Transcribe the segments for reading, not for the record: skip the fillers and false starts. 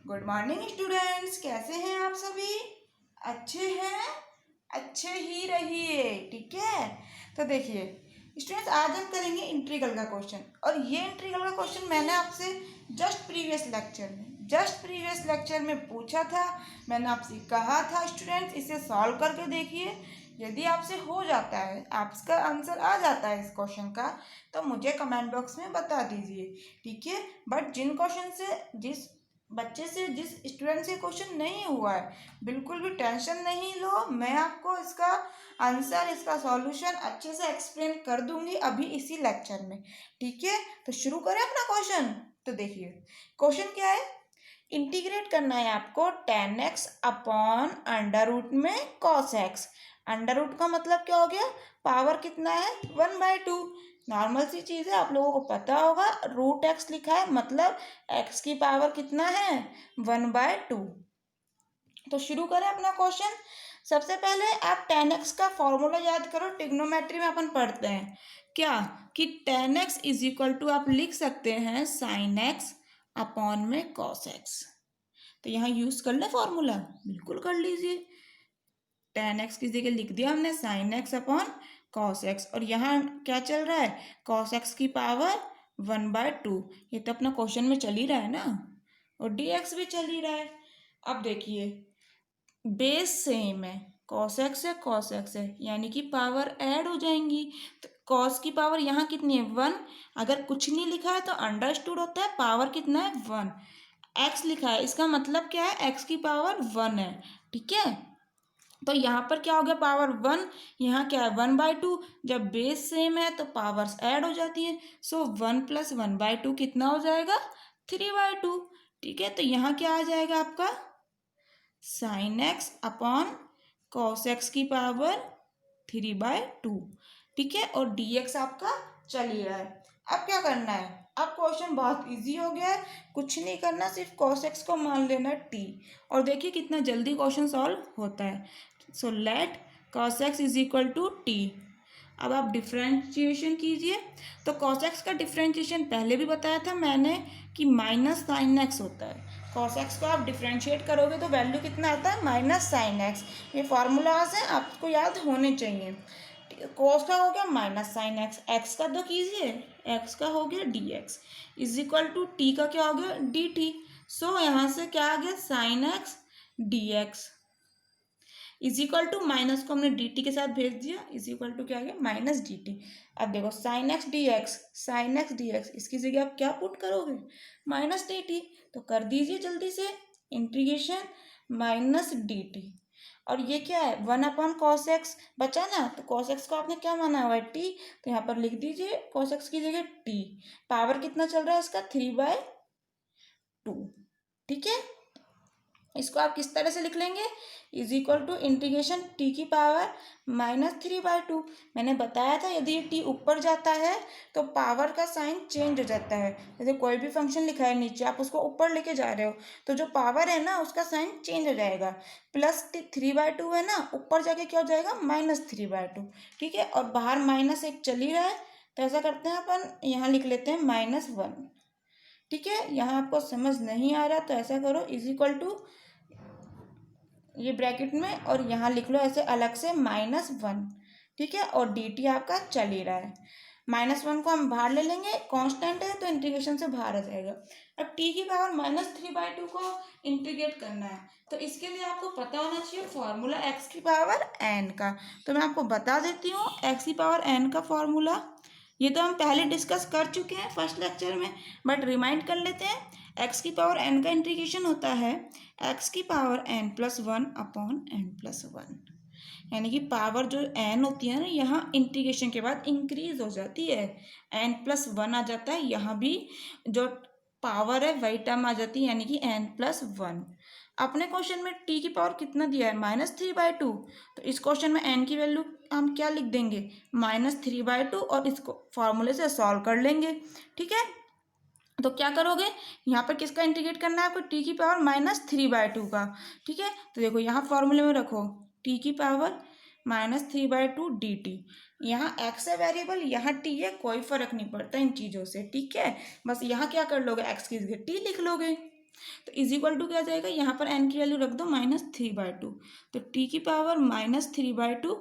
Good morning students, कैसे हैं आप सभी? अच्छे हैं? अच्छे ही रहिए, ठीक है। तो देखिए स्टूडेंट्स, आज हम करेंगे इंटीग्रल का क्वेश्चन। और ये इंटीग्रल का क्वेश्चन मैंने आपसे जस्ट प्रीवियस लेक्चर में पूछा था। मैंने आपसे कहा था स्टूडेंट्स इसे सॉल्व करके देखिए। यदि आपसे हो जाता है, आपका आंसर आ जाता है इस क्वेश्चन का, तो मुझे कमेंट बॉक्स में बता दीजिए, ठीक है। बट जिस स्टूडेंट से क्वेश्चन नहीं हुआ है, बिल्कुल भी टेंशन नहीं लो। मैं आपको इसका आंसर, इसका सॉल्यूशन अच्छे से एक्सप्लेन कर दूंगी अभी इसी लेक्चर में, ठीक है। तो शुरू करें अपना क्वेश्चन। तो देखिए क्वेश्चन क्या है, इंटीग्रेट करना है आपको tan x upon under root में cos x। अंडर रूट का मतलब क्या हो गया, पावर कितना है, 1/2। नॉर्मल सी चीज़ है, आप लोगों को पता होगा। रूट x लिखा है मतलब x की पावर कितना है, 1/2। तो शुरू करें अपना क्वेश्चन। सबसे पहले आप tan x का फॉर्मूला याद करो। ट्रिग्नोमेट्री में अपन पढ़ते हैं क्या, कि tan x is equal to आप लिख सकते हैं sin x अपॉन में cos x। तो यहाँ यूज कर ले फॉर्मूला, बिल्कुल कर लीजिए। tan x की जगह लिख दिया हमने sin x upon cos x, और यहाँ क्या चल रहा है, cos x की पावर 1/2। ये तो अपना क्वेश्चन में चल ही रहा है ना, और dx भी चल ही रहा है। अब देखिए बेस सेम है, cos x है, यानी कि पावर ऐड हो जाएंगी। तो cos की पावर यहाँ कितनी है, 1। अगर कुछ नहीं लिखा है तो अंडरस्टूड होता है पावर कितना है, 1। x लिखा है, इसका मतलब क्या है, x की पावर 1 है, ठीक है। तो यहाँ पर क्या हो गया, पावर 1, यहाँ क्या है 1/2। जब बेस सेम है तो पावर्स ऐड हो जाती है। सो 1 + 1/2 कितना हो जाएगा, 3/2, ठीक है। तो यहाँ क्या आ जाएगा आपका sin x upon cos x की पावर 3/2, ठीक है। और dx आपका चल ही रहा है। अब क्या करना है, अब क्वेश्चन बहुत इजी हो गया है, कुछ नहीं करना, सिर्फ cos x को मान लेना t। और देखिए कितना जल्दी क्वेश्चन सॉल्व होता है। So let cos x is equal to t। अब आप डिफ्रेंशिएशन कीजिए। तो cos x का डिफ्रेंशिएशन पहले भी बताया था मैंने कि माइनस साइन एक्स होता है। cos x को आप डिफ्रेंशिएट करोगे तो वैल्यू कितना आता है, माइनस साइन एक्स। ये फार्मूलाज हैं, आपको याद होने चाहिए। cos का हो गया माइनस साइन एक्स, एक्स का तो कीजिए, एक्स का हो गया d x is equal to t का क्या हो गया, डी टी। सो यहाँ से क्या आ गया, sine x d x is equal to, minus को हमने डी टी के साथ भेज दिया, इज इक्वल टू क्या आ गया, माइनस डी टी। अब देखो sign x d x, sign x d x, इसकी जगह आप क्या पुट करोगे, माइनस डी टी। तो कर दीजिए जल्दी से इंटीग्रेशन माइनस डी टी। और ये क्या है, 1/cos x बचा ना, तो cos x को आपने क्या माना हुआ है, टी। तो यहाँ पर लिख दीजिए cos x की जगह टी। पावर कितना चल रहा है इसका, 3/2, ठीक है। इसको आप किस तरह से लिख लेंगे, is equal to integration t की पावर -3/2। मैंने बताया था यदि ये टी ऊपर जाता है तो पावर का साइन चेंज हो जाता है। जैसे कोई भी फंक्शन लिखा है नीचे, आप उसको ऊपर लेके जा रहे हो तो जो पावर है ना उसका साइन चेंज हो जाएगा। +3/2 है ना, ऊपर जाके क्या हो जाएगा, -3/2, ठीक है। और बाहर -1 चल ही रहा है, तो ऐसा करते हैं अपन यहाँ लिख लेते हैं -1, ठीक है। यहाँ आपको समझ नहीं आ रहा तो ऐसा करो, इज इक्वल टू ये ब्रैकेट में, और यहाँ लिख लो ऐसे अलग से -1, ठीक है। और डी टी आपका चल ही रहा है। -1 को हम बाहर ले लेंगे, कांस्टेंट है तो इंटीग्रेशन से बाहर आ जाएगा। अब टी की पावर -3/2 को इंटीग्रेट करना है, तो इसके लिए आपको पता होना चाहिए फॉर्मूला एक्स की पावर एन का। तो मैं आपको बता देती हूँ एक्स की पावर एन का फॉर्मूला। ये तो हम पहले डिस्कस कर चुके हैं फर्स्ट लेक्चर में, बट रिमाइंड कर लेते हैं। एक्स की पावर एन का इंटीग्रेशन होता है एक्स की पावर n+1 अपॉन n+1। यानी कि पावर जो n होती है ना, यहाँ इंटीग्रेशन के बाद इंक्रीज हो जाती है, n+1 आ जाता है। यहाँ भी जो पावर है वही टर्म आ जाती है, यानी कि n+1। अपने क्वेश्चन में t की पावर कितना दिया है, -3/2। तो इस क्वेश्चन में n की वैल्यू हम क्या लिख देंगे, -3/2, और इसको फॉर्मूले से सॉल्व कर लेंगे, ठीक है। तो क्या करोगे, यहाँ पर किसका इंटीग्रेट करना है आपको, टी की पावर -3/2 का, ठीक है। तो देखो यहाँ फॉर्मूले में रखो टी की पावर -3/2 डी टी। यहाँ एक्स है वेरिएबल, यहाँ टी है, कोई फर्क नहीं पड़ता इन चीज़ों से, ठीक है। बस यहाँ क्या कर लोगे, एक्स की जगह टी लिख लोगे, तो इज इक्वल टू क्या आ जाएगा, यहाँ पर एन की वैल्यू रख दो -3/2, तो टी की पावर -3/2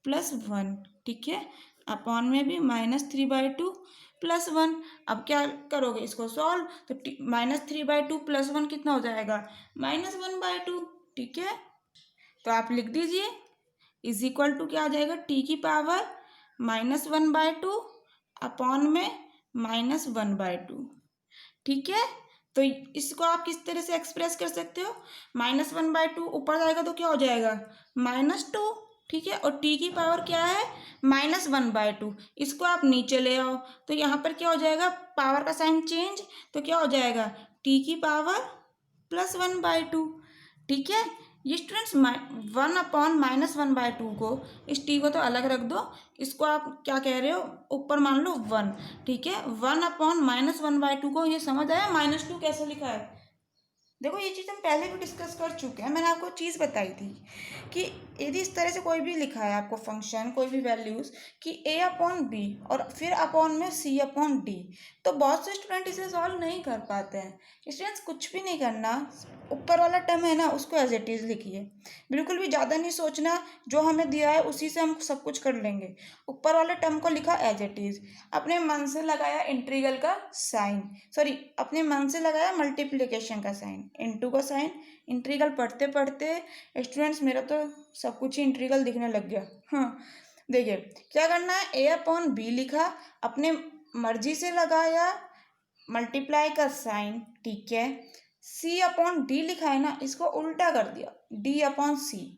+1, ठीक है, अपॉन में भी -3/2 +1। अब क्या करोगे इसको सॉल्व, तो -3/2 +1 कितना हो जाएगा, -1/2, ठीक है। तो आप लिख दीजिए इज इक्वल टू क्या आ जाएगा, टी की पावर -1/2 अपॉन में -1/2, ठीक है। तो इसको आप किस तरह से एक्सप्रेस कर सकते हो, -1/2 ऊपर जाएगा तो क्या हो जाएगा -2, ठीक है, और टी की पावर क्या है -1/2, इसको आप नीचे ले आओ तो यहाँ पर क्या हो जाएगा, पावर का साइन चेंज, तो क्या हो जाएगा टी की पावर +1/2, ठीक है। ये स्टूडेंट्स 1/-1/2 को, इस टी को तो अलग रख दो, इसको आप क्या कह रहे हो ऊपर मान लो 1, ठीक है। 1/-1/2 को ये समझ आया -2 कैसे लिखा है। देखो ये चीज़ हम पहले भी डिस्कस कर चुके हैं, मैंने आपको चीज़ बताई थी कि यदि इस तरह से कोई भी लिखा है आपको फंक्शन, कोई भी वैल्यूज़ कि a/b और फिर अपॉन में c/d, तो बहुत से स्टूडेंट इसे सॉल्व नहीं कर पाते हैं। स्टूडेंट्स कुछ भी नहीं करना, ऊपर वाला टर्म है ना उसको एज इट इज़ लिखिए, बिल्कुल भी ज़्यादा नहीं सोचना, जो हमें दिया है उसी से हम सब कुछ कर लेंगे। ऊपर वाले टर्म को लिखा एज इट इज़, अपने मन से लगाया इंटीग्रल का साइन, सॉरी अपने मन से लगाया मल्टीप्लिकेशन का साइन, इनटू का साइन। इंटीग्रल पढ़ते पढ़ते स्टूडेंट्स मेरा तो सब कुछ ही इंटीग्रल दिखने लग गया। हाँ देखिए क्या करना है, a/b लिखा, अपने मर्जी से लगाया मल्टीप्लाई का साइन, ठीक है। c/d लिखा है ना, इसको उल्टा कर दिया d/c,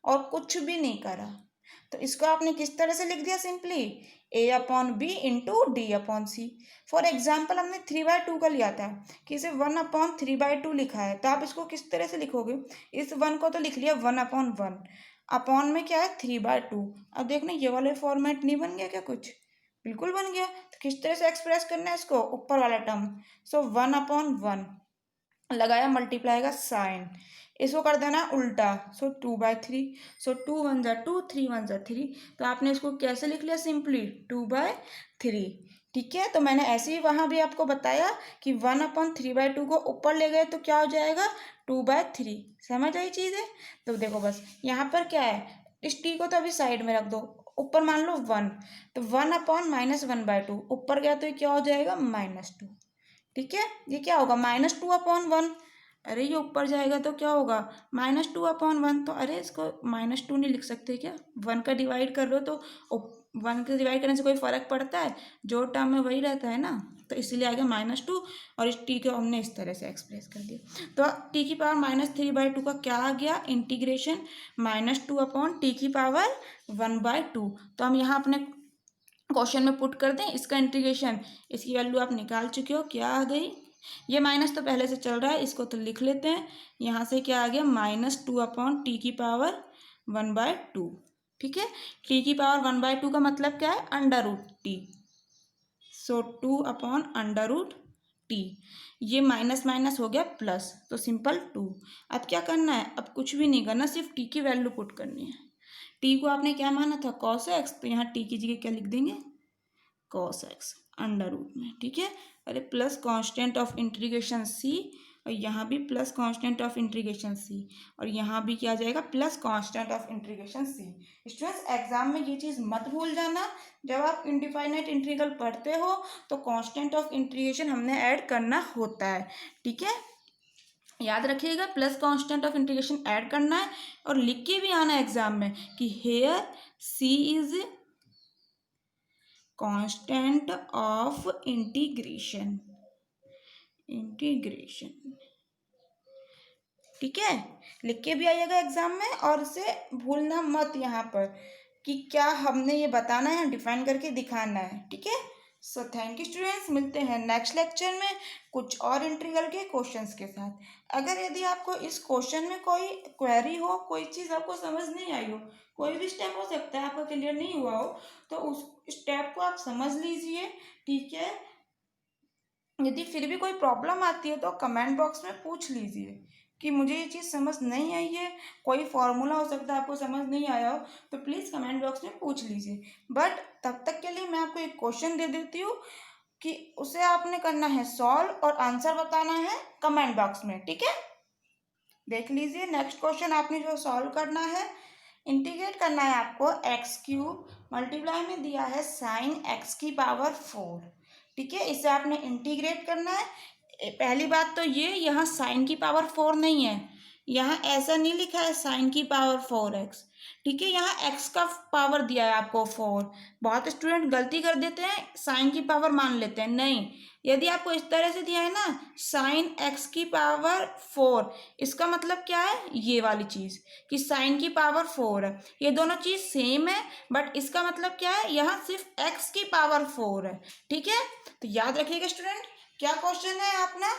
और कुछ भी नहीं करा, तो इसको आपने किस तरह से लिख दिया, simply a/b into d/c। For example हमने 3/2 का लिया था कि इसे 1/3/2 लिखा है, तो आप इसको किस तरह से लिखोगे, इस 1 को तो लिख लिया 1/1, अपॉन में क्या है 3/2। अब देखना ये वाले फॉर्मेट नहीं बन गया क्या, कुछ बिल्कुल बन गया। तो किस तरह से एक्सप्रेस करना है इसको, ऊपर वाला टर्म, सो 1/1 लगाया मल्टीप्लाई का साइन, इसको कर देना उल्टा, सो 2/3, सो 2 1 जा 2, 3 1 जा 3, तो आपने इसको कैसे लिख लिया, सिंपली 2/3, ठीक है। तो मैंने ऐसे ही वहाँ भी आपको बताया कि 1/3/2 को ऊपर ले गए तो क्या हो जाएगा 2/3, समझ आई चीज़ें। तो देखो बस यहाँ पर क्या है, इस टी को तो अभी साइड में रख दो, ऊपर मान लो 1, तो 1/-1/2 ऊपर गया तो ये क्या हो जाएगा -2, ठीक है। ये क्या होगा -2/1, अरे ये ऊपर जाएगा तो क्या होगा -2/1, तो अरे इसको -2 नहीं लिख सकते क्या, 1 का डिवाइड कर लो तो 1 का डिवाइड करने से कोई फ़र्क पड़ता है, जो टर्म है वही रहता है ना, तो इसीलिए आ गया -2, और इस टी को हमने इस तरह से एक्सप्रेस कर दिया। तो टी की पावर -3/2 का क्या आ गया, इंटीग्रेशन -2/t⁻1/2। तो हम यहाँ अपने क्वेश्चन में पुट कर दें इसका इंटीग्रेशन, इसकी वैल्यू आप निकाल चुके हो, क्या आ गई, ये माइनस तो पहले से चल रहा है, इसको तो लिख लेते हैं, यहाँ से क्या आ गया -2/t⁻1/2, ठीक है। t की पावर 1/2 का मतलब क्या है, √t, सो 2/√t, ये माइनस माइनस हो गया प्लस, तो सिंपल 2। अब क्या करना है, अब कुछ भी नहीं करना, सिर्फ t की वैल्यू पुट करनी है। t को आपने क्या माना था cos x, तो यहाँ t की जगह क्या लिख देंगे cos x √ में, ठीक है। अरे plus constant of integration c, और यहाँ भी plus constant of integration c, और यहाँ भी क्या आ जाएगा plus constant of integration c। Students exam में ये चीज़ मत भूल जाना, जब आप इनडिफाइनाइट इंटीग्रल पढ़ते हो तो कांस्टेंट ऑफ इंटीग्रेशन हमने ऐड करना होता है, ठीक है, याद रखिएगा, plus constant of integration add करना है, और लिख के भी आना एग्जाम में कि here c is constant of integration, ठीक है, लिख के भी आइएगा एग्जाम में, और इसे भूलना मत यहाँ पर कि क्या हमने ये बताना है, डिफाइन करके दिखाना है, ठीक है। सो थैंक यू स्टूडेंट्स, मिलते हैं नेक्स्ट लेक्चर में कुछ और इंटीग्रल के क्वेश्चंस के साथ। अगर यदि आपको इस क्वेश्चन में कोई क्वेरी हो, कोई चीज़ आपको समझ नहीं आई हो, कोई भी स्टेप हो सकता है आपका क्लियर नहीं हुआ हो, तो उस स्टेप को आप समझ लीजिए, ठीक है। यदि फिर भी कोई प्रॉब्लम आती है तो कमेंट बॉक्स में पूछ लीजिए कि मुझे ये चीज़ समझ नहीं आई है, कोई फॉर्मूला हो सकता है आपको समझ नहीं आया हो, तो प्लीज़ कमेंट बॉक्स में पूछ लीजिए। बट तब तक के लिए मैं आपको एक क्वेश्चन दे देती हूँ, कि उसे आपने करना है सॉल्व और आंसर बताना है कमेंट बॉक्स में, ठीक है। देख लीजिए नेक्स्ट क्वेश्चन आपने जो सॉल्व करना है, इंटीग्रेट करना है आपको एक्स क्यूब मल्टीप्लाई में दिया है साइन एक्स की पावर 4, ठीक है। इसे आपने इंटीग्रेट करना है। पहली बात तो ये, यहाँ साइन की पावर 4 नहीं है, यहाँ ऐसा नहीं लिखा है साइन की पावर 4x, ठीक है। यहाँ x का पावर दिया है आपको 4। बहुत स्टूडेंट गलती कर देते हैं, साइन की पावर मान लेते हैं, नहीं। यदि आपको इस तरह से दिया है ना साइन x की पावर 4, इसका मतलब क्या है, ये वाली चीज़ कि साइन की पावर 4 है, ये दोनों चीज़ सेम है, बट इसका मतलब क्या है, यहाँ सिर्फ x की पावर 4 है, ठीक है। तो याद रखिएगा स्टूडेंट, क्या क्वेश्चन है अपना,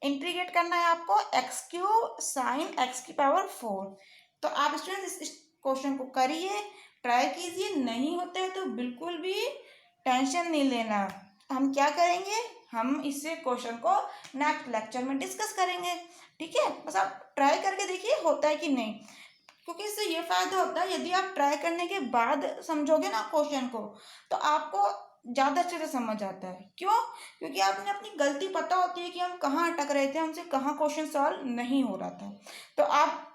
इंटीग्रेट करना है आपको एक्स क्यूब साइन एक्स की पावर 4। तो आप स्टूडेंट इस क्वेश्चन को करिए, ट्राई कीजिए, नहीं होता है तो बिल्कुल भी टेंशन नहीं लेना। हम क्या करेंगे, हम इसे क्वेश्चन को नेक्स्ट लेक्चर में डिस्कस करेंगे, ठीक है। बस आप ट्राई करके देखिए होता है कि नहीं, क्योंकि इससे ये फायदा होता है, यदि आप ट्राई करने के बाद समझोगे ना क्वेश्चन को, तो आपको ज़्यादा अच्छे से समझ आता है। क्यों? क्योंकि आपने अपनी गलती पता होती है कि हम कहाँ अटक रहे थे, हमसे कहाँ क्वेश्चन सॉल्व नहीं हो रहा था। तो आप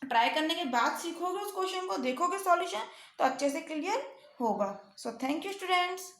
ट्राई करने के बाद सीखोगे उस क्वेश्चन को, देखोगे सॉल्यूशन, तो अच्छे से क्लियर होगा। So thank you students.